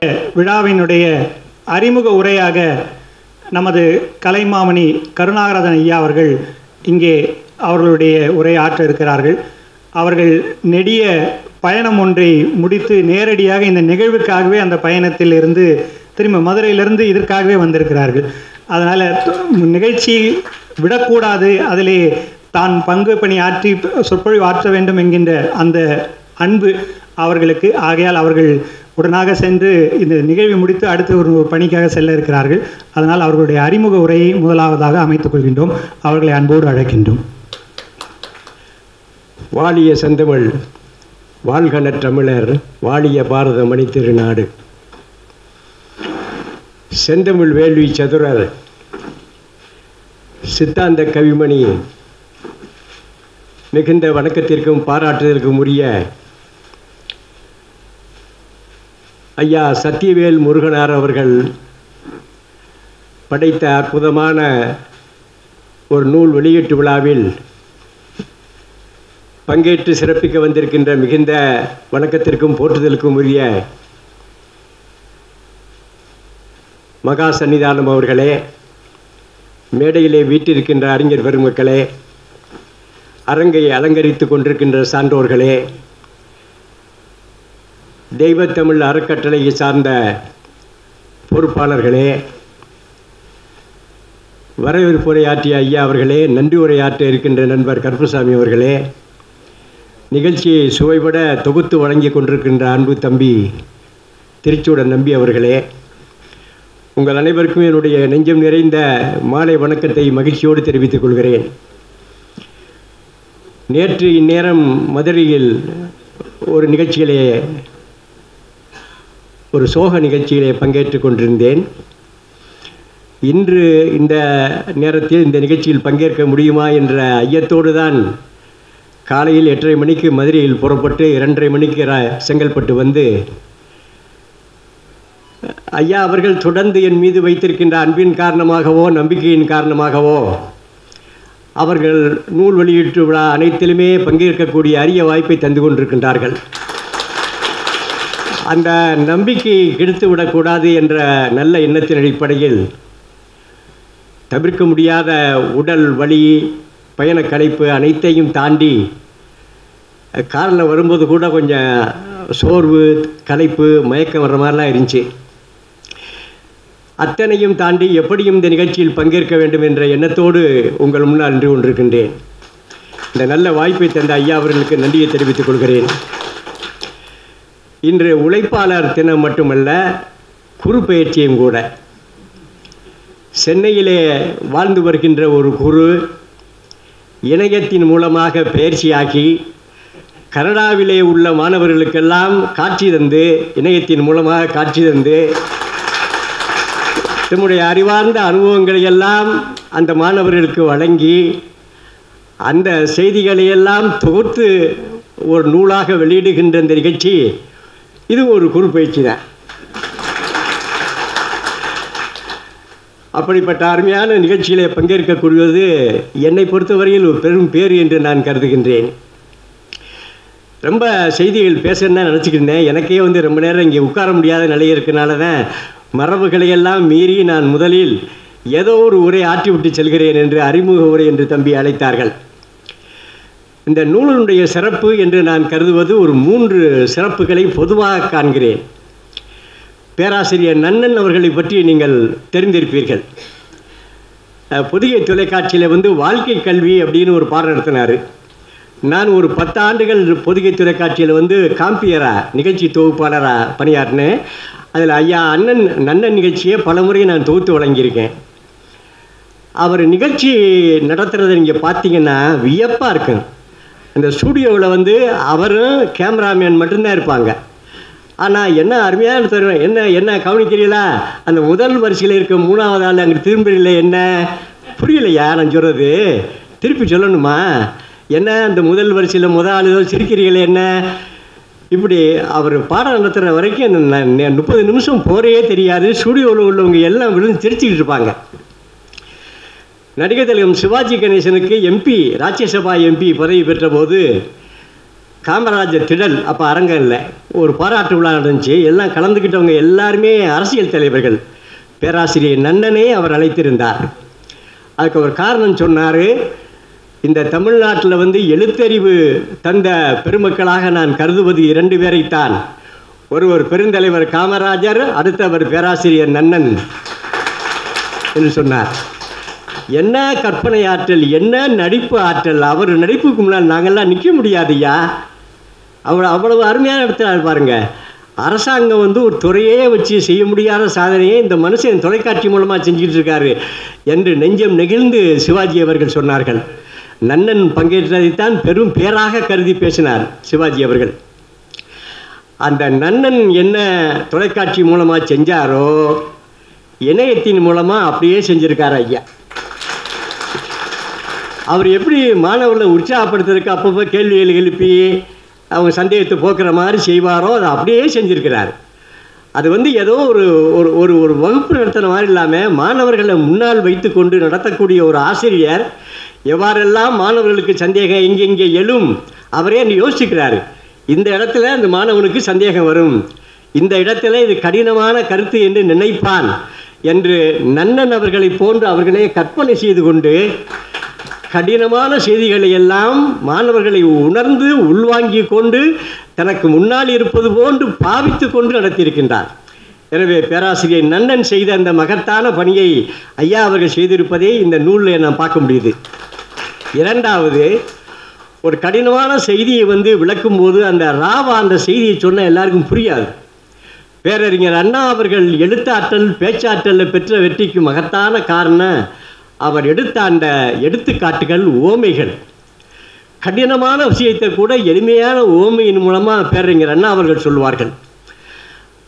விழாவினுடைய அறிமுக உரையாக நமது கலைமாமணி கருணாகரன் ஐயா அவர்கள் இங்கே அவர்களுடைய உரை ஆற்ற இருக்கிறார்கள். அவர்கள் நெடிய பயணம் ஒன்றை முடித்து நேரடியாக இந்த நிகழ்வுக்காகவே அந்த பயணத்தில் இருந்து திரும்ப மதுரையிலிருந்து இதற்காகவே வந்திருக்கிறார்கள். அதனால் நிகழ்ச்சி விடக்கூடாது, அதிலே தான் பங்கு பணி ஆற்றி சொற்பொழிவு ஆற்ற வேண்டும் என்கின்ற அந்த அன்பு அவர்களுக்கு. ஆகையால் அவர்கள் உடனாக சென்று இந்த நிகழ்வை முடித்து அடுத்து ஒரு பணிக்காக செல்ல இருக்கிறார்கள். அதனால் அவர்களுடைய அறிமுக உரையை முதலாவதாக அமைத்துக் கொள்கின்றோம். அவர்களை அன்போடு அழைக்கின்றோம். வாழிய செந்தமிழ், வாழ்கன தமிழர், வாழிய பாரத மணி திருநாடு. செந்தமிழ் வேள்வி சதுரர், சித்தாந்த கவிமணி, மிகுந்த வணக்கத்திற்கும் பாராட்டுதலுக்கும் உரிய ஐயா சத்தியவேல் முருகனார் அவர்கள் படைத்த அற்புதமான ஒரு நூல் வெளியீட்டு விழாவில் பங்கேற்று சிறப்பிக்க வந்திருக்கின்ற மிகுந்த வணக்கத்திற்கும் போற்றுதலுக்கும் உரிய மகா சன்னிதானம் அவர்களே, மேடையிலே வீற்றிருக்கின்ற அறிஞர் பெருமக்களே, அரங்கை அலங்கரித்து கொண்டிருக்கின்ற சான்றோர்களே, தெய்வத்தமிழ் அறக்கட்டளையை சார்ந்த பொறுப்பாளர்களே, வரவேற்பு உரையாற்றிய ஐயா அவர்களே, நன்றி உரையாற்ற இருக்கின்ற நண்பர் கருப்பசாமி அவர்களே, நிகழ்ச்சியை சுவைபட தொகுத்து வழங்கி கொண்டிருக்கின்ற அன்பு தம்பி திருச்சூடன் நம்பி அவர்களே, உங்கள் அனைவருக்கும் என்னுடைய நெஞ்சம் நிறைந்த மாலை வணக்கத்தை மகிழ்ச்சியோடு தெரிவித்துக் கொள்கிறேன். நேற்று இந்நேரம் மதுரையில் ஒரு நிகழ்ச்சியிலே, ஒரு சோக நிகழ்ச்சியிலே பங்கேற்று கொண்டிருந்தேன். இன்று இந்த நேரத்தில் இந்த நிகழ்ச்சியில் பங்கேற்க முடியுமா என்ற ஐயத்தோடு தான் காலையில் 8:30 மணிக்கு மதுரையில் புறப்பட்டு 2:30 மணிக்கு செங்கல்பட்டு வந்து, ஐயா அவர்கள் தொடர்ந்து என் மீது வைத்திருக்கின்ற அன்பின் காரணமாகவோ நம்பிக்கையின் காரணமாகவோ அவர்கள் நூல் வெளியீட்டு விழா அனைத்திலுமே பங்கேற்கக்கூடிய அரிய வாய்ப்பை தந்து கொண்டிருக்கின்றார்கள். அந்த நம்பிக்கையை கெடுத்து விடக்கூடாது என்ற நல்ல எண்ணத்தின் அடிப்படையில் தவிர்க்க முடியாத உடல் வலி, பயண களைப்பு அனைத்தையும் தாண்டி காரில் வரும்போது கூட கொஞ்சம் சோர்வு, களைப்பு, மயக்கம் வர்ற மாதிரிலாம் இருந்துச்சு. அத்தனையும் தாண்டி எப்படியும் இந்த நிகழ்ச்சியில் பங்கேற்க வேண்டும் என்ற எண்ணத்தோடு உங்கள் முன்னால் நின்று கொண்டிருக்கின்றேன். இந்த நல்ல வாய்ப்பை தந்த ஐயா அவர்களுக்கு நன்றியை தெரிவித்துக் கொள்கிறேன். இன்று உழைப்பாளர் தினம் மட்டுமல்ல, குரு பயிற்சியும் கூட. சென்னையிலே வாழ்ந்து வருகின்ற ஒரு குரு இணையத்தின் மூலமாக பயிற்சியாக்கி கனடாவிலே உள்ள மாணவர்களுக்கெல்லாம் காட்சி தந்து, இணையத்தின் மூலமாக காட்சி தந்து நம்முடைய அறிவார்ந்த அனுபவங்களை எல்லாம் அந்த மாணவர்களுக்கு வழங்கி அந்த செய்திகளையெல்லாம் தொகுத்து ஒரு நூலாக வெளியிடுகின்ற இந்த நிகழ்ச்சி, இது ஒரு குரு பயிற்சி தான். அப்படிப்பட்ட அருமையான நிகழ்ச்சியிலே பங்கேற்கக்கூடியது என்னை பொறுத்தவரையில் ஒரு பெரும் பேறு என்று நான் கருதுகின்றேன். ரொம்ப செய்திகள் பேசணுன்னு தான் நினச்சிக்கிட்டேன். எனக்கே ரொம்ப நேரம் இங்கே உட்கார முடியாத நிலை இருக்கனால தான் மரபுகளையெல்லாம் மீறி நான் முதலில் ஏதோ ஒரு உரை ஆற்றிவிட்டு செல்கிறேன் என்று, அறிமுக உரை என்று தம்பி அழைத்தார்கள். இந்த நூலினுடைய சிறப்பு என்று நான் கருதுவது ஒரு 3 சிறப்புகளை பொதுவாக காண்கிறேன். பேராசிரியர் நன்னன் அவர்களை பற்றி நீங்கள் தெரிந்திருப்பீர்கள். பொதிகை தொலைக்காட்சியில் வாழ்க்கை கல்வி அப்படின்னு ஒரு பாடம் நடத்தினார். நான் ஒரு 10 ஆண்டுகள் பொதிகை தொலைக்காட்சியில் காம்பியராக நிகழ்ச்சி தொகுப்பாளராக பணியாற்றினேன். அதில் ஐயா நன்னன் நிகழ்ச்சியை பல முறை நான் தொகுத்து வழங்கியிருக்கேன். அவர் நிகழ்ச்சி நடத்துகிறத நீங்கள் பார்த்தீங்கன்னா வியப்பாக இருக்கும். அந்த ஸ்டூடியோவில் அவரும் கேமராமேன் மட்டும்தான் இருப்பாங்க. ஆனால் என்ன அருமையான தருவேன், என்ன கவனிக்கிறீங்களா, அந்த முதல் வரிசையில் இருக்க 3ஆவது ஆள் அங்கே திரும்பல, என்ன புரியலையா நான் சொல்கிறது, திருப்பி சொல்லணுமா, என்ன அந்த முதல் வரிசையில் ஆள் ஏதோ சிரிக்கிறீங்களே என்ன, இப்படி அவர் பாடம் நடத்துகிற வரைக்கும் அந்த 30 நிமிஷம் போகிறே தெரியாது. ஸ்டூடியோவில் உள்ளவங்க எல்லாம் விழுந்து சிரிச்சுக்கிட்டு இருப்பாங்க. நடிகர் திலகம் சிவாஜி கணேசனுக்கு எம்பி, ராஜ்யசபா எம்பி பதவி பெற்ற போது காமராஜர் திடல் அப்போ அரங்கம் இல்லை, ஒரு பாராட்டு விழா நடந்துச்சு. எல்லாம் கலந்துக்கிட்டவங்க எல்லாருமே அரசியல் தலைவர்கள். பேராசிரியர் நன்னனே அவர் அழைத்திருந்தார். அதுக்கு ஒரு காரணம் சொன்னார். இந்த தமிழ்நாட்டில் வந்து எழுத்தறிவு தந்த பெருமக்களாக நான் கருதுவது 2 பேரைத்தான். ஒருவர் பெருந்தலைவர் காமராஜர், அடுத்தவர் பேராசிரியர் நன்னன் என்று சொன்னார். என்ன கற்பனை ஆற்றல், என்ன நடிப்பு ஆற்றல்! அவர் நடிப்புக்கு முன்னால் நாங்கள்லாம் நிற்க முடியாதுயா. அவ்வளவு அருமையான இடத்துல பாருங்க. அரசாங்கம் வந்து ஒரு துறையே வச்சு செய்ய முடியாத சாதனையை இந்த மனுஷன் தொலைக்காட்சி மூலமாக செஞ்சுட்டு இருக்காரு என்று நெஞ்சம் நெகிழ்ந்து சிவாஜி அவர்கள் சொன்னார்கள். நன்னன் பங்கேற்றதைத்தான் பெரும் பேராக கருதி பேசினார் சிவாஜி அவர்கள். அந்த நன்னன் என்ன தொலைக்காட்சி மூலமாக செஞ்சாரோ இணையத்தின் மூலமாக அப்படியே செஞ்சுருக்கார் ஐயா. அவர் எப்படி மாணவர்களை உற்சாகப்படுத்துறதுக்கு அப்பப்போ கேள்விகள் எழுப்பி அவங்க சந்தேகத்தை போக்குற மாதிரி செய்வாரோ அதை அப்படியே செஞ்சுருக்கிறார். அது வந்து ஏதோ ஒரு ஒரு ஒரு வகுப்பு நடத்துகிற மாதிரி இல்லாமல் மாணவர்களை முன்னால் வைத்து கொண்டு நடத்தக்கூடிய ஒரு ஆசிரியர் எவ்வாறெல்லாம் மாணவர்களுக்கு சந்தேகம் எங்கெங்கே எழும் அவரே யோசிக்கிறார். இந்த இடத்துல அந்த மாணவனுக்கு சந்தேகம் வரும், இந்த இடத்துல இது கடினமான கருத்து என்று நினைப்பான் என்று நன்னன் அவர்களை போன்று அவர்களே கற்பனை செய்து கொண்டு கடினமான செய்திகளை எல்லாம் மாணவர்களை உணர்ந்து உள்வாங்கி கொண்டு தனக்கு முன்னால் இருப்பது போன்று பாவித்து கொண்டு நடத்தியிருக்கின்றார். எனவே பேராசிரியர் நன்னன் செய்த அந்த மகத்தான பணியை ஐயா அவர்கள் செய்திருப்பதை இந்த நூலில் நாம் பார்க்க முடியுது. இரண்டாவது, ஒரு கடினமான செய்தியை வந்து விளக்கும்போது அந்த ராவா அந்த செய்தியை சொன்ன எல்லாருக்கும் புரியாது. பேரறிஞர் அண்ணா அவர்கள் எழுத்தாற்றல் பேச்சாற்றலில் பெற்ற வெற்றிக்கு மகத்தான காரணம் அவர் எடுத்த அந்த எடுத்துக்காட்டுகள், ஓமைகள். கடினமான விஷயத்தை கூட எளிமையான ஓமையின் மூலமாக பேரறிஞர் அண்ணா அவர்கள் சொல்வார்கள்.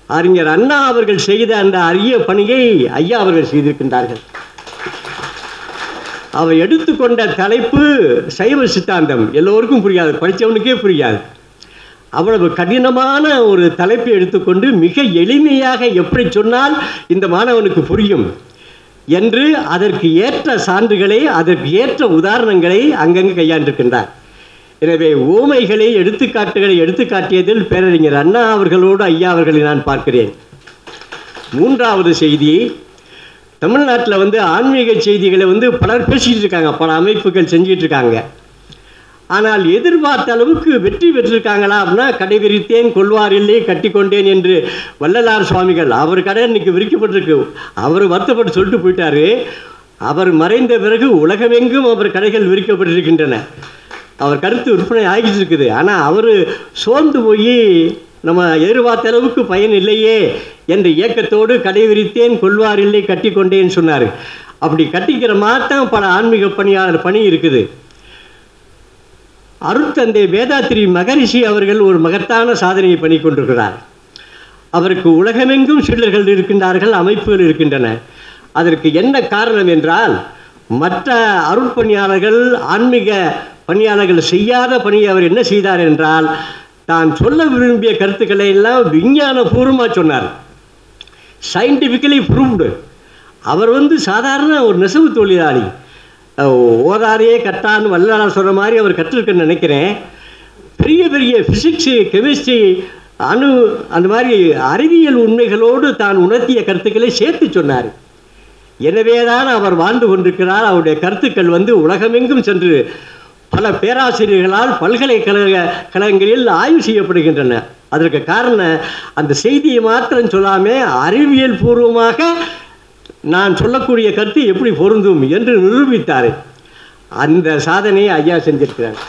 அறிஞர் அண்ணா அவர்கள் செய்த அந்த அரிய பணியை ஐயா அவர்கள் செய்திருக்கின்றார்கள். அவர் எடுத்துக்கொண்ட தலைப்பு சைவ சித்தாந்தம். எல்லோருக்கும் புரியாது, படித்தவனுக்கே புரியாது. அவ்வளவு கடினமான ஒரு தலைப்பை எடுத்துக்கொண்டு மிக எளிமையாக எப்படி சொன்னால் இந்த மாணவனுக்கு புரியும் என்று அதற்கு ஏற்ற சான்றுகளை, அதற்கு ஏற்ற உதாரணங்களை அங்கங்கு கையாண்டிருக்கின்றார். எனவே ஓமைகளை, எடுத்துக்காட்டுகளை எடுத்துக்காட்டியதில் பேரறிஞர் அண்ணா அவர்களோடு ஐயா அவர்களை நான் பார்க்கிறேன். மூன்றாவது செய்தி, தமிழ்நாட்டில் வந்து ஆன்மீக செய்திகளை வந்து பலர் பேசிகிட்டு இருக்காங்க, பல அமைப்புகள் செஞ்சிட்டு இருக்காங்க. ஆனால் எதிர்பார்த்த அளவுக்கு வெற்றி பெற்றிருக்காங்களா அப்படின்னா, கடை விரித்தேன் கொள்வார் இல்லை கட்டிக்கொண்டேன் என்று வள்ளலார் சுவாமிகள் அவர் கடை இன்னைக்கு விரிக்கப்பட்டிருக்கு. அவர் வருத்தப்பட்டு சொல்லிட்டு போயிட்டாரு. அவர் மறைந்த பிறகு உலகமெங்கும் அவர் கடைகள் விரிக்கப்பட்டிருக்கின்றன. அவர் கருத்து விற்பனை ஆகிட்டு இருக்குது. ஆனால் அவர் சோர்ந்து போய் நம்ம எதிர்பார்த்த அளவுக்கு பயன் இல்லையே என்ற இயக்கத்தோடு கடை விரித்தேன் கொள்வார் இல்லை கட்டி கொண்டேன்னு சொன்னார். அப்படி கட்டிக்கிற மாத்தான் பல ஆன்மீக பணியாளர் பணி இருக்குது. அருட்தந்தை வேதாத்திரி மகரிஷி அவர்கள் ஒரு மகத்தான சாதனையை பண்ணி கொண்டிருக்கிறார். அவருக்கு உலகமெங்கும் சீடர்கள் இருக்கின்றார்கள், அமைப்புகள் இருக்கின்றன. அதற்கு என்ன காரணம் என்றால், மற்ற அருட்பணியாளர்கள், ஆன்மீக பணியாளர்கள் செய்யாத பணியை அவர் என்ன செய்தார் என்றால், தான் சொல்ல விரும்பிய கருத்துக்களை எல்லாம் விஞ்ஞானபூர்வமாக சொன்னார். Scientifically proved. அவர் வந்து சாதாரண ஒரு நெசவு தொழிலாளி, ஓதாரையே கட்டான்னு வள்ளலார் சொல்கிற மாதிரி அவர் கற்றுருக்குன்னு நினைக்கிறேன். பெரிய பெரிய ஃபிசிக்ஸு, கெமிஸ்ட்ரி, அந்த மாதிரி அறிவியல் உண்மைகளோடு தான் உணர்த்திய கருத்துக்களை சேர்த்து சொன்னார். எனவே தான் அவர் வாழ்ந்து கொண்டிருக்கிறார். அவருடைய கருத்துக்கள் வந்து உலகமெங்கும் சென்று பல பேராசிரியர்களால் பல்கலைக்கழகங்களில் ஆய்வு செய்யப்படுகின்றன. அதற்கு காரணம் அந்த செய்தியை மாத்திரம் சொல்லாமல் அறிவியல் பூர்வமாக நான் சொல்லக்கூடிய கருத்து எப்படி பொருந்தும் என்று நிரூபித்தார். அந்த சாதனையை ஐயா செஞ்சிருக்கிறார்.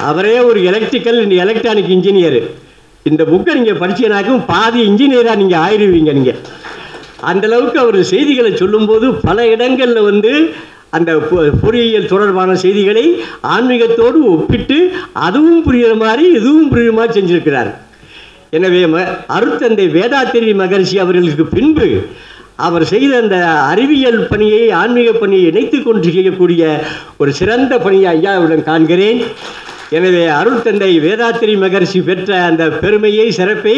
அவரே ஒரு எலக்ட்ரிக்கல் எலக்ட்ரானிக் இன்ஜினியர். இந்த புக்கை நீங்கள் படிச்சீங்கன்னாக்கும் பாதி இன்ஜினியராக நீங்கள் ஆயிடுவீங்க. நீங்கள் அந்தளவுக்கு அவர் செய்திகளை சொல்லும்போது பல இடங்களில் வந்து அந்த பொறியியல் தொடர்பான செய்திகளை ஆன்மீகத்தோடு ஒப்பிட்டு அதுவும் புரிகிற மாதிரி இதுவும் புரிகிற மாதிரி செஞ்சிருக்கிறார். எனவே அருட்தந்தை வேதாத்திரி மகரிஷி அவர்களுக்கு பின்பு அவர் செய்த அந்த அறிவியல் பணியை, ஆன்மீக பணியை இணைத்து கொண்டு செய்யக்கூடிய ஒரு சிறந்த பணியை ஐயாவுடன் காண்கிறேன். எனவே அருட்தந்தை வேதாத்திரி மகரிஷி பெற்ற அந்த பெருமையை, சிறப்பை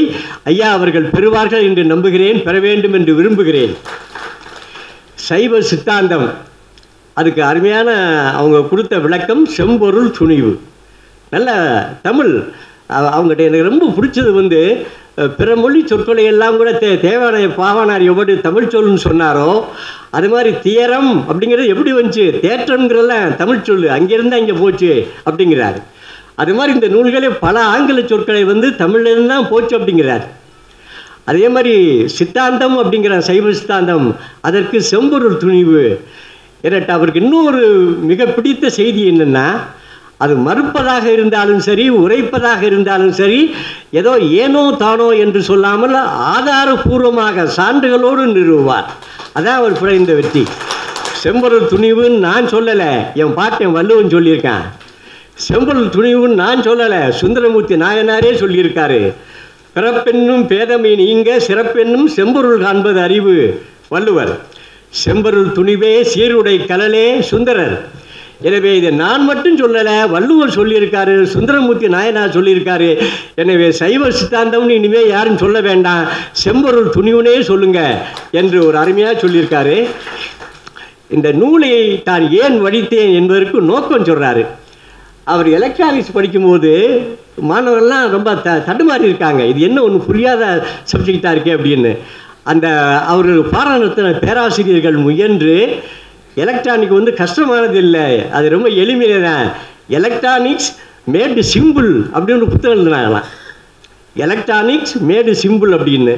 ஐயா அவர்கள் பெறுவார்கள் என்று நம்புகிறேன், பெற வேண்டும் என்று விரும்புகிறேன். சைவ சித்தாந்தம், அதுக்கு அருமையான அவங்க கொடுத்த விளக்கம் செம்பொருள் துணிவு. நல்ல தமிழ். அவங்ககிட்ட எனக்கு ரொம்ப பிடிச்சது வந்து பிற மொழி சொற்களை எல்லாம் கூட தேவான பாவானார் எப்படி தமிழ் சொல்லுன்னு சொன்னாரோ அது மாதிரி தியரம் அப்படிங்கிறது எப்படி வந்துச்சு, தேற்றம்ங்கிறதெல்லாம் தமிழ் சொல்லு, அங்கேருந்து அங்கே போச்சு அப்படிங்கிறாரு. அது மாதிரி இந்த நூல்களே பல ஆங்கில சொற்களை வந்து தமிழ்லேருந்து தான் போச்சு அப்படிங்கிறார். அதே மாதிரி சித்தாந்தம் அப்படிங்கிற சைவ சித்தாந்தம், அதற்கு செம்பொருள் துணிவு. எனக்கு அவருக்கு இன்னொரு மிக பிடித்த செய்தி என்னென்னா, அது மறுப்பதாக இருந்தாலும் சரி, உரைப்பதாக இருந்தாலும் சரி, ஏதோ ஏனோ தானோ என்று சொல்லாமல் ஆதாரபூர்வமாக சான்றுகளோடு நிறுவுவார். அதான் அவர் பிழைந்த வெற்றி. செம்பொருள் துணிவுன்னு நான் சொல்லலை, என் பாட்டன் வள்ளுவன் சொல்லியிருக்கான். செம்பொருள் துணிவுன்னு நான் சொல்லலை, சுந்தரமூர்த்தி நாயனாரே சொல்லியிருக்காரு. பிறப்பென்னும் பேதமை நீங்க சிறப்பென்னும் செம்பொருள் காண்பது அறிவு வள்ளுவர். செம்பொருள் துணிவே சீருடை கலலே சுந்தரர். எனவே இதை நான் மட்டும் சொல்லலை, வள்ளுவர் சொல்லியிருக்காரு, சுந்தரமூர்த்தி நாயனார் சொல்லியிருக்காரு. எனவே சைவ சித்தாந்தம்னு இனிமேல் யாரும் சொல்ல வேண்டாம், செம்பொருள் துணிவுனே சொல்லுங்க என்று ஒரு அருமையாக சொல்லியிருக்காரு. இந்த நூலை தான் ஏன் வடித்தேன் என்பதற்கு நோக்கம் சொல்கிறாரு. அவர் எலக்ட்ரானிக்ஸ் படிக்கும்போது மாணவர்கள்லாம் ரொம்ப தடுமாறி இருக்காங்க, இது என்ன ஒன்று புரியாத சப்ஜெக்டாக இருக்கே அப்படின்னு. அந்த அவர் பாராயணத்தின பேராசிரியர்கள் முயன்று எலக்ட்ரானிக் வந்து கஷ்டமானது இல்லை, அது ரொம்ப எளிமையில தான், எலக்ட்ரானிக்ஸ் மேடு சிம்பிள் அப்படின்னு புத்தகம் எழுதுனாங்களாம். எலக்ட்ரானிக்ஸ் மேடு சிம்பிள் அப்படின்னு.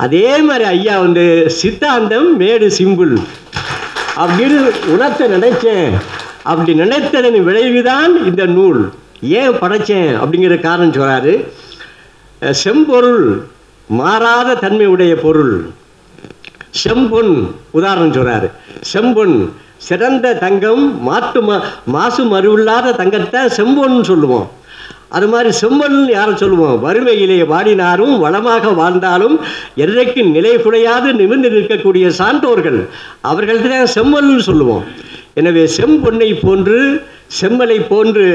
அதே மாதிரி ஐயா வந்து சித்தாந்தம் மேடு சிம்பிள் அப்படின்னு உணர்த்த நினைச்சேன். அப்படி நினைத்ததன் விளைவுதான் இந்த நூல். ஏன் படைச்சேன் அப்படிங்கிற காரணம் சொல்கிறாரு. செம்பொருள் மாறாத தன்மை உடைய பொருள். செம்பொன் உதாரணம் சொல்கிறாரு. செம்பொன் சிறந்த தங்கம், மாசு மறுவில்லாத தங்கத்தை செம்பொன்னு சொல்லுவோம். அது மாதிரி செம்பொன் யாரை சொல்லுவோம், வறுமையிலே வாடினாரும் வளமாக வாழ்ந்தாலும் என்றைக்கு நிலை குறையாது நிமிர்ந்து நிற்கக்கூடிய சான்றோர்கள், அவர்கள்ட்ட தான் செம்பொன்னு சொல்லுவோம். எனவே செம்பொன்னை போன்று செம்மலை போன்று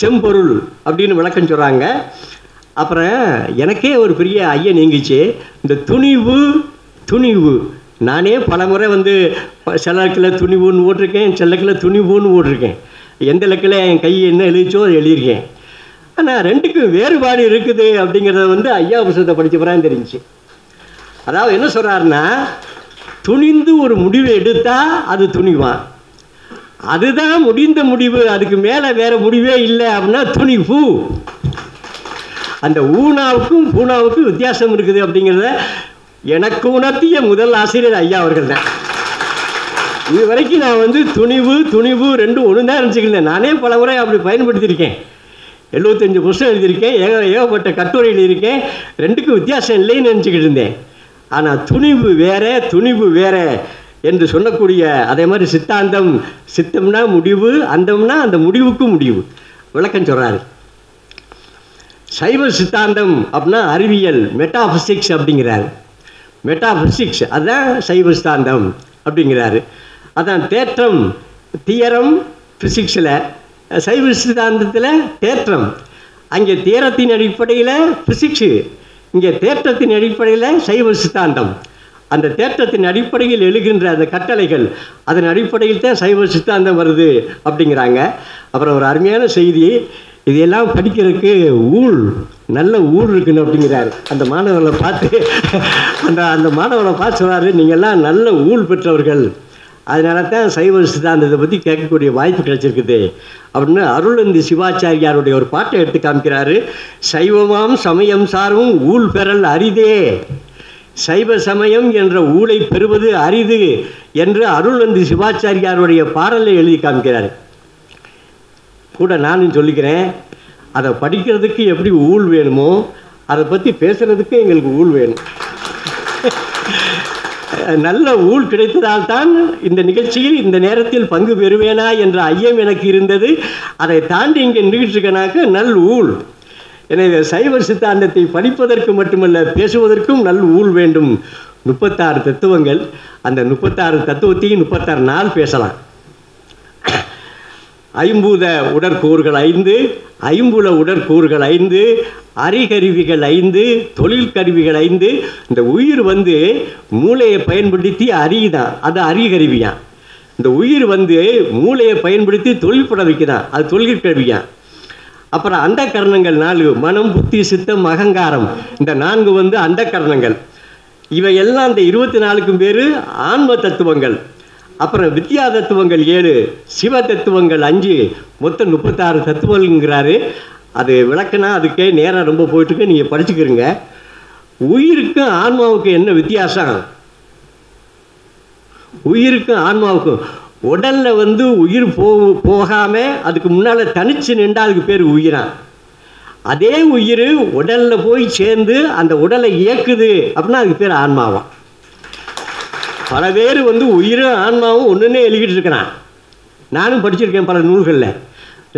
செம்பொருள் அப்படின்னு விளக்கம் சொல்கிறாங்க. அப்புறம் எனக்கே ஒரு பெரிய ஐயா நீங்கிச்சு, இந்த துணிவு நானே பல முறை வந்து சில லக்கில் துணிவுன்னு ஓட்டிருக்கேன், சில லக்கில் துணிவுன்னு ஓட்டிருக்கேன். எந்த லக்கில் என் கை என்ன எழுதிச்சோ அதை எழுதியிருக்கேன். ஆனால் ரெண்டுக்கும் வேறுபாடு இருக்குது அப்படிங்கிறத வந்து ஐயா புத்தகத்தை படித்த பிறகு தெரிஞ்சிச்சு. அதாவது என்ன சொல்கிறாருன்னா, துணிந்து ஒரு முடிவை எடுத்தால் அது துணிவான், அதுதான் முடிந்த முடிவு, அதுக்கு மேலே வேறு முடிவே இல்லை அப்படின்னா துணிவு. அந்த ஊனாவுக்கும் பூனாவுக்கும் வித்தியாசம் இருக்குது அப்படிங்கிறத எனக்கு உணர்த்திய முதல் ஆசிரியர் ஐயா அவர்கள் தான். இது வரைக்கும் நான் வந்து துணிவு ரெண்டும் ஒன்று தான் நினச்சிக்கிறேன். நானே பல முறை அப்படி பயன்படுத்தியிருக்கேன். 75 புத்தகம் எழுதியிருக்கேன், ஏகப்பட்ட கட்டுரை எழுதியிருக்கேன். ரெண்டுக்கும் வித்தியாசம் இல்லைன்னு நினச்சிக்கிட்டு இருந்தேன். ஆனால் துணிவு வேற என்று சொல்லக்கூடிய அதே மாதிரி சித்தாந்தம், சித்தம்னா முடிவு, அந்தம்னா அந்த முடிவுக்கும் முடிவு விளக்கம் சொல்கிறாரு. சைவ சித்தாந்தம் அப்படின்னா அறிவியல், மெட்டாபிசிக்ஸ் அப்படிங்கிறாரு. மெட்டாபிசிக்ஸ் அதுதான் சைவ சித்தாந்தம் அப்படிங்கிறாரு. அதான் தேற்றம், தியரம் ஃபிசிக்ஸில், சைவ சித்தாந்தத்தில் தேற்றம். அங்கே தியரத்தின் அடிப்படையில் ஃபிசிக்ஸு, இங்கே தேற்றத்தின் அடிப்படையில் சைவ சித்தாந்தம். அந்த தேற்றத்தின் அடிப்படையில் எழுகின்ற அந்த கட்டளைகள், அதன் அடிப்படையில் தான் சைவ சித்தாந்தம் வருது அப்படிங்கிறாங்க. அப்புறம் ஒரு அருமையான செய்தி, இதையெல்லாம் படிக்கிறதுக்கு நல்ல ஊழ் இருக்குன்னு அப்படிங்கிறாரு. அந்த மாணவர்களை பார்த்து அந்த மாணவர்களை பார்த்து சொல்கிறாரு, நீங்கள்லாம் நல்ல ஊழ் பெற்றவர்கள், அதனால தான் சைவ சித்தாந்தத்தை பற்றி கேட்கக்கூடிய வாய்ப்பு கிடைச்சிருக்குது அப்படின்னு அருளந்தி சிவாச்சாரியாருடைய ஒரு பாட்டை எடுத்து காமிக்கிறாரு. சைவமாம் சமயம் சாரும் ஊழ் பெறல் அரிதே, சைவ சமயம் என்ற ஊழை பெறுவது அரிது என்று அருளந்தி சிவாச்சாரியாருடைய பாடலை எழுதி காமிக்கிறார். கூட நானும் சொல்லிக்கிறேன், அதை படிக்கிறதுக்கு எப்படி ஊழ் வேணுமோ அதை பற்றி பேசுகிறதுக்கு எங்களுக்கு ஊழ் வேணும். நல்ல ஊழ் கிடைத்ததால் தான் இந்த நிகழ்ச்சியில் இந்த நேரத்தில் பங்கு பெறுவேனா என்ற ஐயம் எனக்கு இருந்தது. அதை தாண்டி இங்கே நிகழ்ச்சிக்கனாக்க நல் ஊழ். எனவே சைவ சித்தாந்தத்தை படிப்பதற்கு மட்டுமல்ல, பேசுவதற்கும் நல் ஊழ் வேண்டும். 36 தத்துவங்கள், அந்த 36 தத்துவத்தையும் 36 நாள் பேசலாம். ஐம்பூத உடற்கூறுகள் 5, ஐம்புல உடற்கூறுகள் 5, அறிகருவிகள் 5, தொழில் கருவிகள் 5. இந்த உயிர் வந்து மூளையை பயன்படுத்தி அறியுதான், அது அறிகருவியான். இந்த உயிர் வந்து மூளையை பயன்படுத்தி தொழில்பட வைக்குதான், அது தொழிற்கருவியான். அப்புறம் அந்த கரணங்கள் 4, மனம், புத்தி, சித்தம், அகங்காரம். இந்த 4 வந்து அந்த கரணங்கள். இவை எல்லாம் இந்த 24க்கும் பேர் ஆன்ம தத்துவங்கள். அப்புறம் வித்யா தத்துவங்கள் 7, சிவ தத்துவங்கள் 5, மொத்தம் 36 தத்துவங்கள்ங்கிறாரு. அது விளக்குனா அதுக்கே நேரம் ரொம்ப போயிட்டுருக்கு, நீங்கள் படிச்சுக்கிறீங்க. உயிருக்கும் ஆன்மாவுக்கும் என்ன வித்தியாசம்? உயிருக்கும் ஆன்மாவுக்கும் உடலில் வந்து உயிர் போகாமல் அதுக்கு முன்னால் தனிச்சு நின்றா அதுக்கு பேர் உயிரான். அதே உயிர் உடலில் போய் சேர்ந்து அந்த உடலை இயக்குது அப்படின்னா அதுக்கு பேர் ஆன்மாவாம். பல பேர் வந்து உயிரும் ஆன்மாவும் ஒன்றுன்னே எழுதிட்டு இருக்கிறான். நானும் படிச்சிருக்கேன் பல நூல்களில்.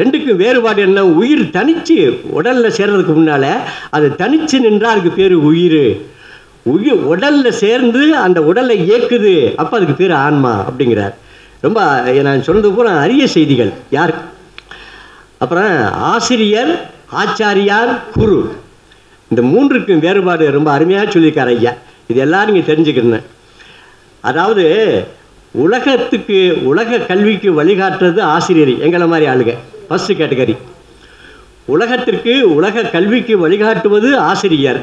ரெண்டுக்கும் வேறுபாடு என்ன? உயிர் தனிச்சு உடலில் சேர்றதுக்கு முன்னால் அது தனிச்சு நின்றால் அதுக்கு பேர் உயிர். உயிர் உடலில் சேர்ந்து அந்த உடலை இயக்குது, அப்போ அதுக்கு பேர் ஆன்மா அப்படிங்கிறார். ரொம்ப நான் சொன்னது பூரா அரிய செய்திகள். யார்? அப்புறம் ஆசிரியர், ஆச்சாரியார், குரு, இந்த 3க்கும் வேறுபாடு ரொம்ப அருமையாக சொல்லியிருக்கார் ஐயா. இது எல்லாரும் நீங்கள் தெரிஞ்சுக்கணும். அதாவது உலகத்துக்கு உலக கல்விக்கு வழிகாட்டுறது ஆசிரியர், எங்களை மாதிரி ஆளுங்க ஃபஸ்ட்டு கேட்டகரி. உலகத்திற்கு உலக கல்விக்கு வழிகாட்டுவது ஆசிரியர்.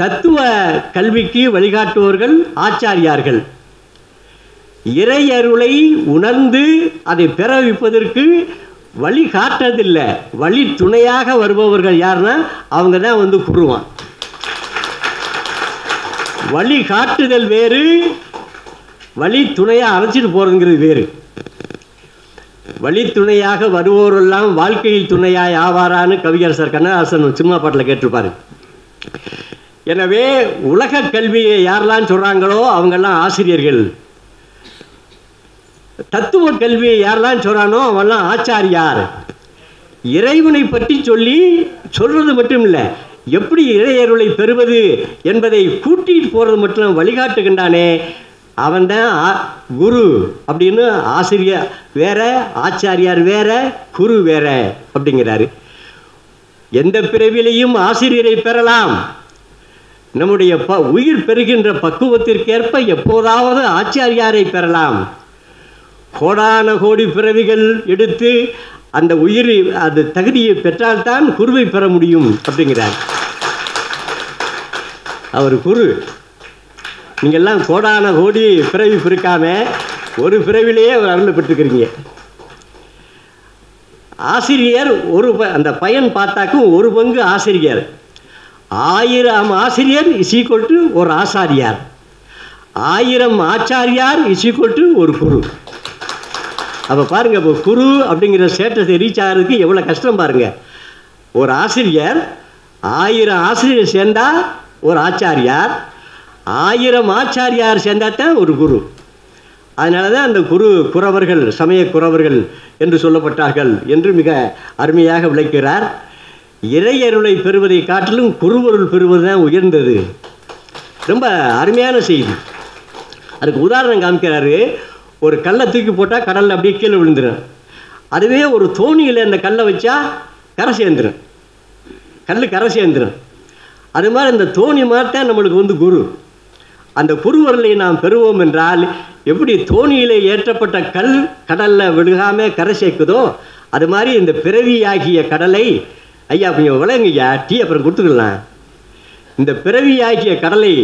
தத்துவ கல்விக்கு வழிகாட்டுவர்கள் ஆச்சாரியார்கள். இறையருளை உணர்ந்து அதை பெற வைப்பதற்கு வழி காட்டுறதில்லை, வழி துணையாக வருபவர்கள் யாருன்னா அவங்க தான் வந்து குருவான். வழி காட்டுதல் வேறு, வழி துணையாக அழைச்சிட்டு போகிறதுங்கிறது வேறு. வழி துணையாக வருவோரெல்லாம் வாழ்க்கையில் துணையாய் ஆவாரான்னு கவியரசர் கண்ணதாசன் சினிமா பாட்டில் கேட்டிருப்பாரு. எனவே உலக கல்வியை யாரெல்லாம் சொல்கிறாங்களோ அவங்கெல்லாம் ஆசிரியர்கள். தத்துவ கல்வியை யாரெல்லாம் சொல்கிறானோ அவெல்லாம் ஆச்சாரியார். இறைவனை பற்றி சொல்றது மட்டும் இல்லை, எப்படி இறையருளை பெறுவது என்பதை கூட்டிட்டு போகிறது மட்டும் வழிகாட்டுகின்றானே அவன்தான் குரு அப்படின்னு. ஆசிரியர் வேற, ஆச்சாரியார் வேற, குரு வேற அப்படிங்கிறாரு. எந்த பிறவிலையும் ஆசிரியரை பெறலாம். நம்முடைய உயிர் பெறுகின்ற பக்குவத்திற்கேற்ப எப்போதாவது ஆச்சாரியாரை பெறலாம். கோடான கோடி பிறவிகள் எடுத்து அந்த உயிர் அது தகுதியை பெற்றால்தான் குருவை பெற முடியும் அப்படிங்கிறார். அவர் குரு. நீங்கள்லாம் கோடான கோடி பிறவி பிறக்காம ஒரு பிறவிலேயே அவர் அருளை பெற்றுக்கிறீங்க. ஆசிரியர் அந்த பயன் பார்த்தாக்கும் 1 பங்கு ஆசிரியர். 1000 ஆசிரியர் = ஒரு ஆசாரியார். 1000 ஆச்சாரியார் = ஒரு குரு. அப்போ பாருங்கள், இப்போ குரு அப்படிங்கிற ஸ்டேட்டஸை ரீச் ஆகிறதுக்கு எவ்வளோ கஷ்டம் பாருங்கள். ஒரு ஆசிரியர் 1000 ஆசிரியர் சேர்ந்தா ஒரு ஆச்சாரியார், 1000 ஆச்சாரியார் சேர்ந்தா தான் ஒரு குரு. அதனால தான் அந்த குறவர்கள், சமய குறவர்கள் என்று சொல்லப்பட்டார்கள் என்று மிக அருமையாக விளக்கிறார். இறையருளை பெறுவதை காட்டிலும் குருவருள் பெறுவது தான் உயர்ந்தது. ரொம்ப அருமையான செய்தி. அதுக்கு உதாரணம் காமிக்கிறாரு. ஒரு கல்லை தூக்கி போட்டால் கடலில் அப்படியே கீழே விழுந்துடும். அதுவே ஒரு தோணியில் அந்த கல்லை வச்சா கரை சேர்ந்துடும், கல் கரை சேர்ந்துடும். அது மாதிரி இந்த தோணி மாதிரி தான் நம்மளுக்கு வந்து குரு. அந்த குருவருளை நாம் பெறுவோம் என்றால் எப்படி தோணியில் ஏற்றப்பட்ட கல் கடலில் விழுகாமல் கரை சேர்க்குதோ அது மாதிரி இந்த பிறவியாகிய கடலை, ஐயா கொஞ்சம் விளங்குயா, டீ அப்புறம் கொடுத்துக்கலாம். இந்த பிறவியாகிய கடலை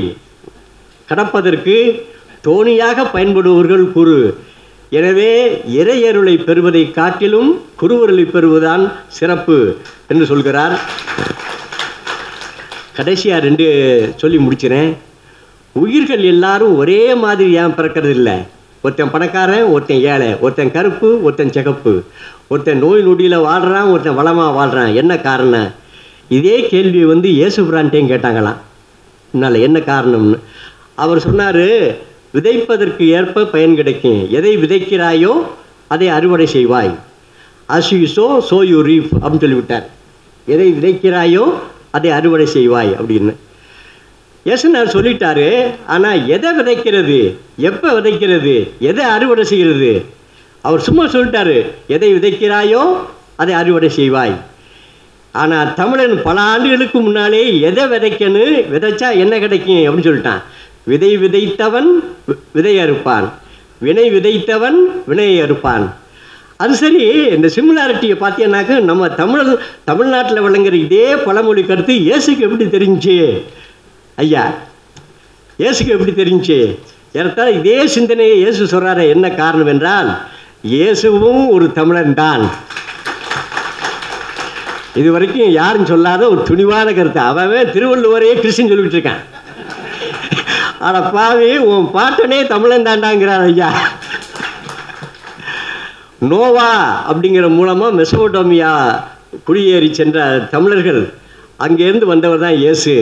கடப்பதற்கு தோணியாக பயன்படுபவர்கள் குரு. எனவே இறையருளை பெறுவதை காட்டிலும் குருவருளை பெறுவதுதான் சிறப்பு என்று சொல்கிறார். கடைசியாக 2 சொல்லி முடிக்கிறேன். உயிர்கள் எல்லாரும் ஒரே மாதிரி ஏன் பிறக்கிறது இல்லை? ஒருத்தன் பணக்காரன், ஒருத்தன் ஏழை, ஒருத்தன் கருப்பு, ஒருத்தன் சிகப்பு, ஒருத்தன் நோய் நொடியில் வாழ்கிறான், ஒருத்தன் வளமாக வாழ்கிறான். என்ன காரணம்? இதே கேள்வி வந்து இயேசுபிரான்ட்டையும் கேட்டாங்களாம். என்னால் என்ன காரணம்னு. அவர் சொன்னார், விதைப்பதற்கு ஏற்ப பயன் கிடைக்கும். எதை விதைக்கிறாயோ அதை அறுவடை செய்வாய். as you sow, so you reap அப்படின்னு சொல்லிவிட்டார். எதை விதைக்கிறாயோ அதை அறுவடை செய்வாய் அப்படின்னு இயேசுநாதர் சொல்லிட்டாரு. ஆனால் எதை விதைக்கிறது, எப்போ விதைக்கிறது, எதை அறுவடை செய்கிறது? அவர் சும்மா சொல்லிட்டாரு, எதை விதைக்கிறாயோ அதை அறுவடை செய்வாய். ஆனால் தமிழன் பல ஆண்டுகளுக்கு முன்னாலே எதை விதைக்கணும், விதைச்சா என்ன கிடைக்கும் அப்படின்னு சொல்லிட்டான். விதை விதைத்தவன் விதை அறுப்பான், வினை விதைத்தவன் வினையை அறுப்பான். அது சரி, இந்த சிமிலாரிட்டியை பார்த்தீங்கன்னாக்க நம்ம தமிழ்நாட்டில் விளங்குற இதே பழமொழி கருத்து இயேசுக்கு எப்படி தெரிஞ்சுச்சு ஐயா? இயேசுக்கு எப்படி தெரிஞ்சுச்சு? ஏறத்தாழ இதே சிந்தனையை இயேசு சொல்கிறாரு. என்ன காரணம் என்றால், இயேசுவும் ஒரு தமிழன் தான். இது வரைக்கும் யாரும் சொல்லாத ஒரு துணிவான கருத்து. அவன் திருவள்ளுவரையே கிறிஸ்டின் சொல்லிட்டு இருக்கான். ஆனால் பாவி, உன் பாட்டனே தமிழன் தாண்டாங்கிறார் ஐயா. நோவா அப்படிங்கிற மூலமாக மெசோடோமியா குடியேறி சென்ற தமிழர்கள், அங்கேருந்து வந்தவர் தான் இயேசு.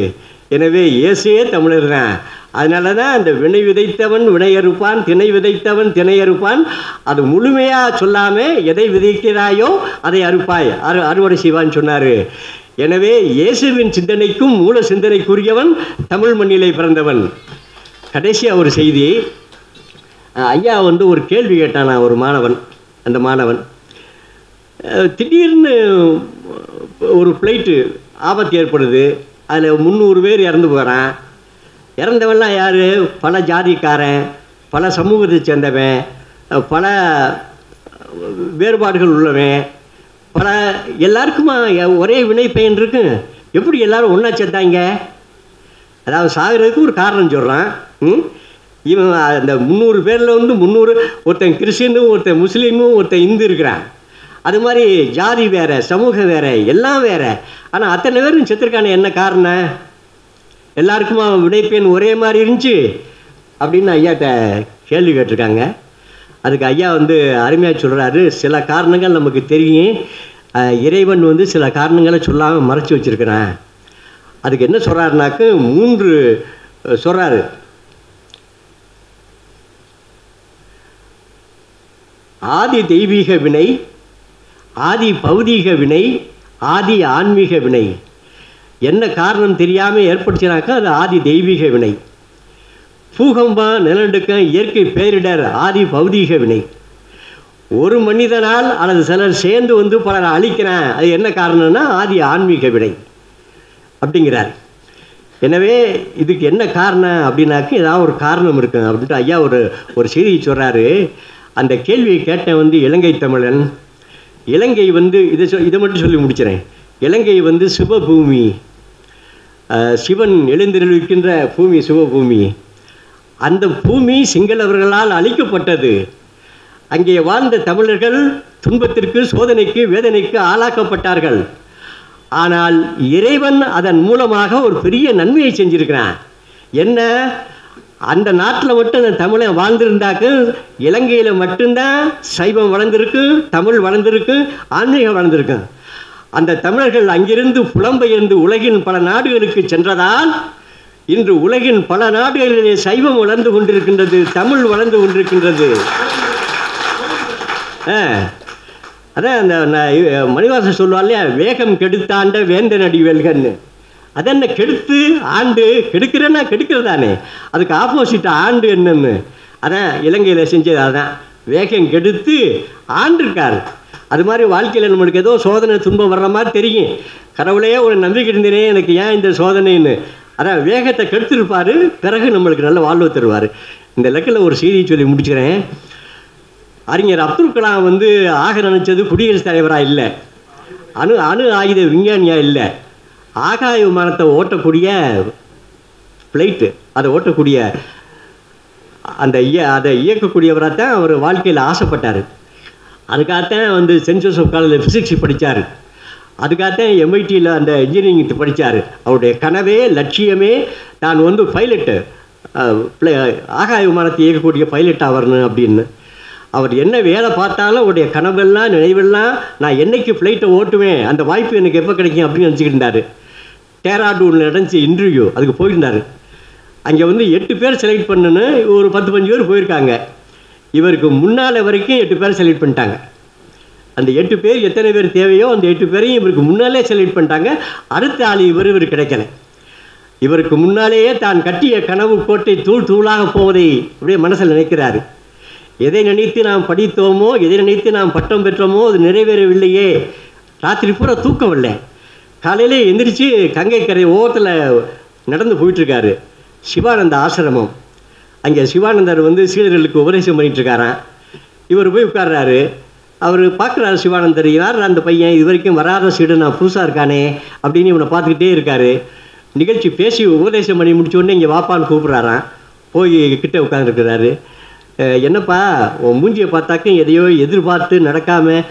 எனவே இயேசுயே தமிழர் தான். அதனால தான் அந்த வினை விதைத்தவன் வினையறுப்பான், திணை விதைத்தவன் திணையறுப்பான். அது முழுமையாக சொல்லாமல் எதை விதைக்கிறாயோ அதை அறுப்பாய், அறுவடை செய்வான்னு சொன்னார். எனவே இயேசுவின் சிந்தனைக்கும் மூல சிந்தனைக்குரியவன் தமிழ் மண்ணிலே பிறந்தவன். கடைசியாக ஒரு செய்தி. ஐயா ஒரு கேள்வி கேட்டான். ஒரு மாணவன், அந்த மாணவன் திடீர்னு ஒரு ஃப்ளைட்டு ஆபத்து ஏற்படுது. அதில் 300 பேர் இறந்து போகிறான். இறந்தவன்லாம் யார்? பல ஜாதிக்காரன், பல சமூகத்தை சேர்ந்தவன், பல வேறுபாடுகள் உள்ளவன், பல எல்லாருக்குமா ஒரே வினை பயன் இருக்கு. எப்படி எல்லாரும் ஒன்றா சேர்த்தாங்க? அதாவது சாகிறதுக்கு ஒரு காரணம் சொல்கிறான். இவன் அந்த 300 பேரில் 300 ஒருத்தன் கிறிஸ்டினும், ஒருத்தன் முஸ்லீமும், ஒருத்தன் இந்து இருக்கிறான். அது மாதிரி ஜாதி வேறு, சமூகம் வேறு, எல்லாம் வேறு. ஆனால் அத்தனை பேரும் செத்துருக்கான என்ன காரணம்? எல்லாருக்குமா வினைப்பெண் ஒரே மாதிரி இருந்துச்சு அப்படின்னு ஐயாட்ட கேள்வி கேட்டிருக்காங்க. அதுக்கு ஐயா அருமையாக சொல்கிறாரு. சில காரணங்கள் நமக்கு தெரியும், இறைவன் சில காரணங்களை சொல்லாமல் மறைச்சி வச்சுருக்கிறான். அதுக்கு என்ன சொல்கிறாருனாக்கு 3 சொல்கிறாரு. ஆதி தெய்வீக வினை, ஆதி பௌதீக வினை, ஆதி ஆன்மீக வினை. என்ன காரணம் தெரியாமல் ஏற்படுத்தினாக்கா அது ஆதி தெய்வீக வினை. பூகம்பம், நிலநடுக்கம், இயற்கை பேரிடர் ஆதி பௌதீக வினை. ஒரு மனிதனால் அல்லது சிலர் சேர்ந்து பலரை அழிக்கிறான், அது என்ன காரணம்னா ஆதி ஆன்மீக வினை அப்படிங்கிறார். எனவே இதுக்கு என்ன காரணம் அப்படின்னாக்க ஏதாவது ஒரு காரணம் இருக்கு அப்படின்ட்டு ஐயா ஒரு செய்தி சொல்கிறாரு. அந்த கேள்வியை கேட்டேன் இலங்கை தமிழன். இலங்கை இதை மட்டும் சொல்லி முடிக்கிறேன். இலங்கை சிவபூமி, சிவன் எழுந்திருக்கின்ற பூமி சிவபூமி. அந்த பூமி சிங்களவர்களால் அழிக்கப்பட்டது. அங்கே வாழ்ந்த தமிழர்கள் துன்பத்திற்கு, சோதனைக்கு, வேதனைக்கு ஆளாக்கப்பட்டார்கள். ஆனால் இறைவன் அதன் மூலமாக ஒரு பெரிய நன்மையை செஞ்சிருக்கிறான். என்ன? அந்த நாட்டில் மட்டும் அந்த தமிழன் வாழ்ந்திருந்தாக்கு இலங்கையில் மட்டும்தான் சைவம் வளர்ந்துருக்கு, தமிழ் வளர்ந்துருக்கு, ஆன்மீகம் வளர்ந்துருக்கு. அந்த தமிழர்கள் அங்கிருந்து புலம்பெயர்ந்து உலகின் பல நாடுகளுக்கு சென்றதால் இன்று உலகின் பல நாடுகளிலே சைவம் வளர்ந்து கொண்டிருக்கின்றது, தமிழ் வளர்ந்து கொண்டிருக்கின்றது. அதான் அந்த மணிவாசன் சொல்லுவார் இல்லையா, வேகம் கெடுத்தாண்ட வேந்தன் அடி வெல்கன்னு. அதென்ன கெடுத்து ஆண்டு? கெடுக்கிறேன்னா கெடுக்கிறதானே, அதுக்கு ஆப்போசிட் ஆண்டு என்னன்னு. அதான் இலங்கையில் செஞ்சது. அதான் வேகம் கெடுத்து ஆண்டு இருக்கார். அது மாதிரி வாழ்க்கையில் நம்மளுக்கு ஏதோ சோதனை துன்பம் வர்ற மாதிரி தெரியும். கடவுளையே ஒரு நம்பிக்கை இருந்தேனே, எனக்கு ஏன் இந்த சோதனைன்னு. அதான் வேகத்தை கெடுத்துருப்பார், பிறகு நம்மளுக்கு நல்ல வாழ்வு தருவார். இந்த இலக்கில் ஒரு செய்தியை சொல்லி முடிச்சுக்கிறேன். அறிஞர் அப்துல் கலாம் ஆக நினைச்சது குடியரசுத் தலைவராக இல்லை, அணு ஆயுத விஞ்ஞானியாக இல்லை, ஆகாய விமானத்தை ஓட்டக்கூடிய ஃப்ளைட்டு, அதை ஓட்டக்கூடிய அதை இயக்கக்கூடியவராக தான் அவர் வாழ்க்கையில் ஆசைப்பட்டார். அதுக்காகத்தான் சென்ட் ஜோசப் காலேஜில் ஃபிசிக்ஸ் படித்தார். அதுக்காகத்தான் எம்ஐடியில் அந்த இன்ஜினியரிங் படித்தார். அவருடைய கனவே, லட்சியமே நான் பைலட்டு, ஆகாய விமானத்தை இயக்கக்கூடிய பைலட்டாக வரணும் அப்படின்னு. அவர் என்ன வேலை பார்த்தாலும் அவருடைய கனவெல்லாம், நினைவெல்லாம், நான் என்னைக்கு ஃப்ளைட்டை ஓட்டுவேன், அந்த வாய்ப்பு எனக்கு எப்போ கிடைக்கும் அப்படின்னு நினச்சிக்கிட்டு இருந்தார். டேராடூனில் நடந்துச்சு இன்டர்வியூ, அதுக்கு போயிருந்தார். அங்கே 8 பேர் செலக்ட் பண்ணுன்னு ஒரு 10-15 பேர் போயிருக்காங்க. இவருக்கு முன்னால் வரைக்கும் 8 பேர் செலக்ட் பண்ணிட்டாங்க. அந்த 8 பேர் எத்தனை பேர் தேவையோ அந்த 8 பேரையும் இவருக்கு முன்னாலே செலக்ட் பண்ணிட்டாங்க. அடுத்த ஆள் இவர் கிடைக்கல. இவருக்கு முன்னாலேயே தான் கட்டிய கனவு கோட்டை தூள் தூளாக போவதை அப்படியே மனசில் நினைக்கிறாரு. எதை நினைத்து நாம் படித்தோமோ, எதை நினைத்து நாம் பட்டம் பெற்றோமோ அது நிறைவேறவில்லையே. ராத்திரி பூரா தூக்கம் இல்லை. காலையிலே எந்திரிச்சு கங்கை கரை ஓரத்தில் நடந்து போயிட்டுருக்காரு. சிவானந்த ஆசிரமம். அங்கே சிவானந்தர் சீடர்களுக்கு உபதேசம் பண்ணிகிட்ருக்காராம். இவர் போய் உட்கார்றாரு. அவர் பார்க்குறாரு சிவானந்தர், யார் அந்த பையன், இது வரைக்கும் வராத சீடு, நான் புதுசாக இருக்கானே அப்படின்னு இவனை பார்த்துக்கிட்டே இருக்காரு. நிகழ்ச்சி பேசி உபதேசம் பண்ணி முடிச்சோடனே இங்கே வாப்பான்னு கூப்பிட்றாரான். போய் கிட்டே உட்காந்துருக்கிறாரு. என்னப்பா உன் மூஞ்சியை பார்த்தாக்க எதையோ எதிர்பார்த்து நடக்காமல்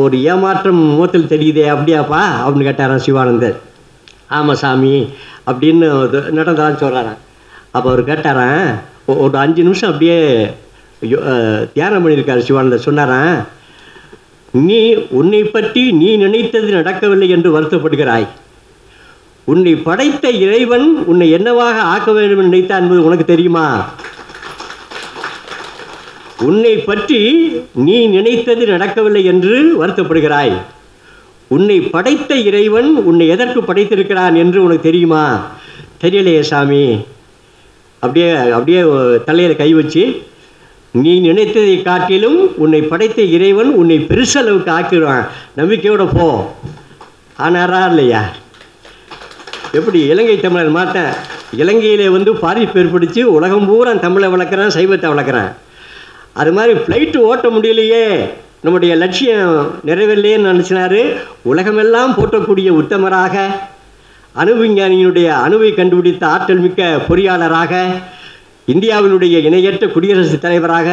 ஒரு ஏமாற்றம் முகத்தில் தெரியுதே, அப்படியாப்பா அப்படின்னு கேட்டாரான் சிவானந்தர். ஆமாம் சாமி அப்படின்னு நடந்தான்னு சொல்கிறாரான். அப்போ அவர் கேட்டாரான், ஒரு 5 நிமிஷம் அப்படியே தியானம் பண்ணியிருக்காரு சிவானந்தர். சொன்னாரான், நீ உன்னை பற்றி நீ நினைத்தது நடக்கவில்லை என்று வருத்தப்படுகிறாய். உன்னை படைத்த இறைவன் உன்னை என்னவாக ஆக்க வேண்டும் என்று நினைத்தான் என்பது உனக்கு தெரியுமா? உன்னை பற்றி நீ நினைத்தது நடக்கவில்லை என்று வருத்தப்படுகிறாய். உன்னை படைத்த இறைவன் உன்னை எதற்கு படைத்திருக்கிறான் என்று உனக்கு தெரியுமா? தெரியலையே சாமி. அப்படியே அப்படியே தலையில் கை வச்சு, நீ நினைத்ததை காட்டிலும் உன்னை படைத்த இறைவன் உன்னை பெருசளவுக்கு ஆக்கிடுவான், நம்பிக்கையோட போ. ஆனாரா இல்லையா? எப்படி இலங்கை தமிழர் மாட்டேன், இலங்கையில் பாதிப்பு ஏற்படுத்தி உலகம் பூரா தமிழை வளர்க்குறான், சைவத்தை வளர்க்குறான். அது மாதிரி ஃப்ளைட்டு ஓட்ட முடியலையே, நம்முடைய லட்சியம் நிறைவேறலையேன்னு நினச்சினாரு. உலகமெல்லாம் போற்றக்கூடிய உத்தமராக, அணு விஞ்ஞானியினுடைய அணுவை கண்டுபிடித்த ஆற்றல் மிக்க பொறியாளராக, இந்தியாவினுடைய இணையற்ற குடியரசுத் தலைவராக,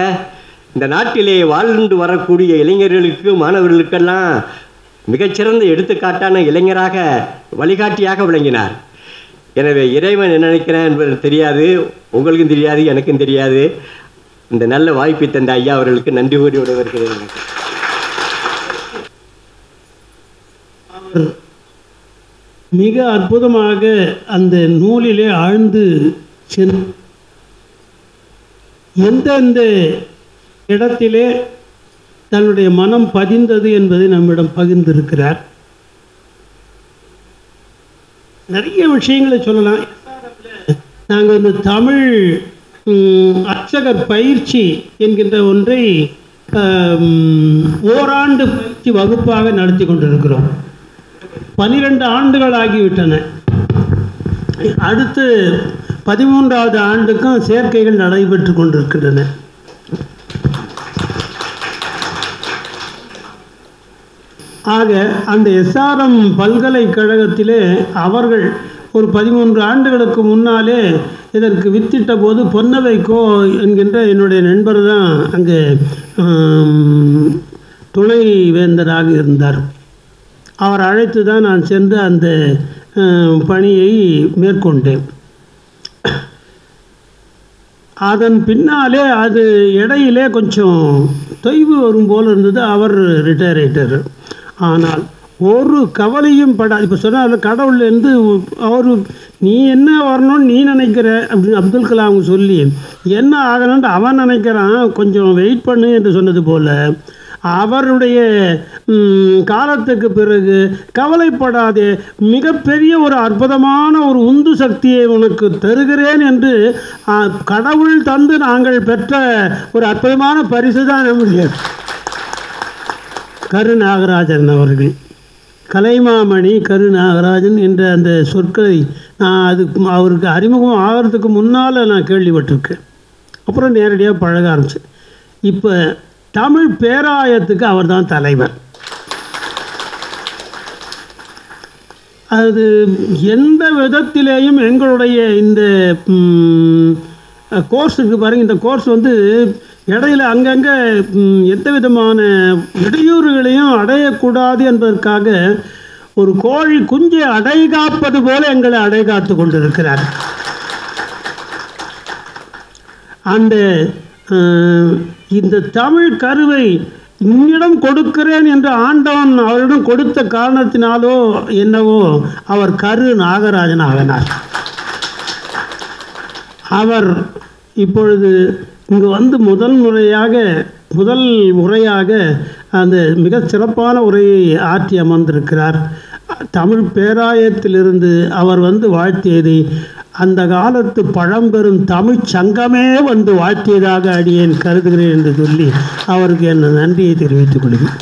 இந்த நாட்டிலே வாழ்ந்து வரக்கூடிய இளைஞர்களுக்கு மாணவர்களுக்கெல்லாம் மிகச்சிறந்த எடுத்துக்காட்டான இளைஞராக வழிகாட்டியாக விளங்கினார். எனவே இறைவன் என்ன நினைக்கிறான் என்பது தெரியாது, உங்களுக்கும் தெரியாது, எனக்கும் தெரியாது. இந்த நல்ல வாய்ப்பை தந்த ஐயா அவர்களுக்கு நன்றி கூறி விடைபெறுகிறேன். மிக அற்புதமாக அந்த நூலிலே ஆழ்ந்து எந்தெந்த இடத்திலே தன்னுடைய மனம் பதிந்தது என்பதை நம்மிடம் பகிர்ந்திருக்கிறார். நிறைய விஷயங்களை சொல்லலாம். நாங்கள் இந்த தமிழ் அர்ச்சகர் பயிற்சி என்கின்ற ஒன்றை ஓராண்டு பயிற்சி வகுப்பாக நடத்தி கொண்டிருக்கிறோம். 12 ஆண்டுகள் ஆகிவிட்டன. அடுத்து 13வது ஆண்டுக்கும் சேர்க்கைகள் நடைபெற்று கொண்டிருக்கின்றன. ஆக அந்த எஸ்ஆர்எம் பல்கலைக்கழகத்திலே அவர்கள் ஒரு 13 ஆண்டுகளுக்கு முன்னாலே இதற்கு வித்திட்ட போது பொன்னவைக்கோ என்கின்ற என்னுடைய நண்பர் தான் அங்கே துணை வேந்தராக இருந்தார். அவர் அழைத்து தான் நான் சென்று அந்த பணியை மேற்கொண்டேன். அதன் பின்னாலே அது இடையிலே கொஞ்சம் தொய்வு வரும் போல் இருந்தது. அவர் ரிட்டையர் ஆகிட்டார். ஆனால் ஒரு கவலையும் படாது. இப்போ சொன்னால் கடவுள்லேருந்து அவர் நீ என்ன வரணும்னு நீ நினைக்கிற அப்படின்னு அப்துல் கலாம் சொல்லி என்ன ஆகணும்னு அவன் நினைக்கிறான், கொஞ்சம் வெயிட் பண்ணு என்று சொன்னது போல் அவருடைய காலத்துக்கு பிறகு கவலைப்படாதே, மிகப்பெரிய ஒரு அற்புதமான ஒரு உந்து சக்தியை உனக்கு தருகிறேன் என்று கடவுள் தந்து நாங்கள் பெற்ற ஒரு அற்புதமான பரிசு தான் நம்முடைய கருநாகராஜன் அவர்கள். கலைமாமணி கருநாகராஜன் என்ற அந்த சொற்களை நான் அவருக்கு அறிமுகம் ஆகிறதுக்கு முன்னால் நான் கேள்விப்பட்டிருக்கேன். அப்புறம் நேரடியாக பழக ஆரம்பிச்சேன். இப்போ தமிழ் பேராயத்துக்கு அவர் தான் தலைவர். அது எந்த விதத்திலேயும் எங்களுடைய இந்த கோர்ஸுக்கு பாருங்கள், இந்த கோர்ஸ் இடையில் அங்கங்கே எந்த விதமான இடையூறுகளையும் அடையக்கூடாது என்பதற்காக ஒரு கோழி குஞ்சை அடை காப்பது போல எங்களை அடை காத்து கொண்டிருக்கிறார். அந்த இந்த தமிழ் கருவை உன்னிடம் கொடுக்கிறேன் என்று ஆண்டவன் அவரிடம் கொடுத்த காரணத்தினாலோ என்னவோ அவர் கரு நாகராஜன் ஆகினார். அவர் இப்பொழுது இங்கு முதல் முறையாக அந்த மிக சிறப்பான உரையை ஆற்றி அமர்ந்திருக்கிறார். தமிழ் பேராயத்திலிருந்து அவர் வாழ்த்தியதை அந்த காலத்து பழம்பெரும் தமிழ் சங்கமே வாழ்த்தியதாக அடியேன் கருதுகிறேன் என்று சொல்லி அவருக்கு என் நன்றியை தெரிவித்துக் கொள்கிறேன்.